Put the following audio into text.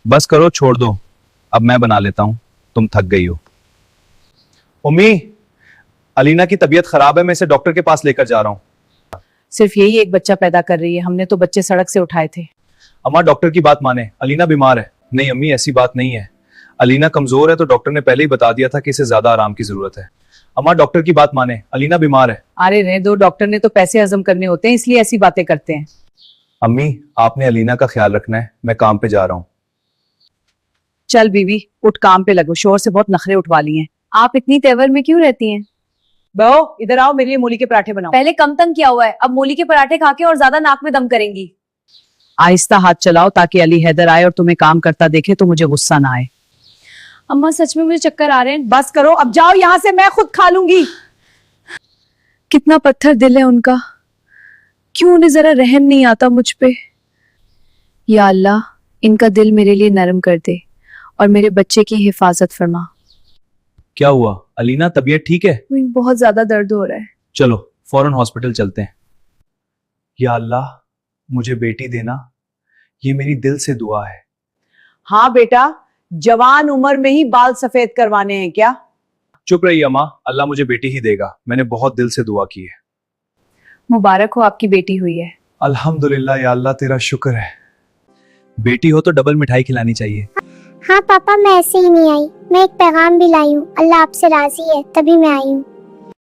बस करो, छोड़ दो, अब मैं बना लेता हूँ, तुम थक गई हो। उम्मी, अलीना की तबीयत खराब है, मैं इसे डॉक्टर के पास लेकर जा रहा हूँ। सिर्फ यही एक बच्चा पैदा कर रही है, हमने तो बच्चे सड़क से उठाए थे। अम्मा डॉक्टर की बात माने, अलीना बीमार है। नहीं अम्मी, ऐसी बात नहीं है। अलीना कमजोर है तो डॉक्टर ने पहले ही बता दिया था कि इसे ज्यादा आराम की जरूरत है। अम्मा डॉक्टर की बात माने, अलीना बीमार है। अरे रहने दो, डॉक्टर ने तो पैसे हजम करने होते हैं इसलिए ऐसी बातें करते हैं। अम्मी आपने अलीना का ख्याल रखना है, मैं काम पे जा रहा हूँ। चल बीवी, उठ काम पे लगो, शोर से बहुत नखरे उठवा लिए हैं। आप इतनी तेवर में क्यों रहती हैं? बहू इधर आओ, मेरे लिए मूली के पराठे बनाओ। पहले कम तंग किया हुआ है, अब मूली के पराठे खा के और ज्यादा नाक में दम करेंगी। आहिस्ता हाथ चलाओ ताकि अली हैदर आए और तुम्हें काम करता देखे तो मुझे गुस्सा ना आए। अम्मा सच में मुझे चक्कर आ रहे हैं। बस करो, अब जाओ यहाँ से, मैं खुद खा लूंगी। कितना पत्थर दिल है उनका, क्यों उन्हें जरा रहम नहीं आता मुझ पे। या अल्लाह, इनका दिल मेरे लिए नरम कर दे और मेरे बच्चे की हिफाजत फरमा। क्या हुआ अलीना, तबीयत ठीक है? बहुत ज्यादा दर्द हो रहा है। चलो फौरन हॉस्पिटल चलते हैं। या अल्लाह, मुझे बेटी देना, ये मेरी दिल से दुआ है। हाँ बेटा, जवान उम्र में ही बाल सफेद करवाने हैं क्या? चुप रही अम्मा, अल्लाह मुझे बेटी ही देगा, मैंने बहुत दिल से दुआ की है। मुबारक हो, आपकी बेटी हुई है। अल्हम्दुलिल्लाह, या अल्लाह तेरा शुक्र है। बेटी हो तो डबल मिठाई खिलानी चाहिए। हाँ पापा, मैं ऐसे ही नहीं आई, मैं एक पैगाम भी लाई हूँ। अल्लाह आपसे राजी है तभी मैं आई हूँ।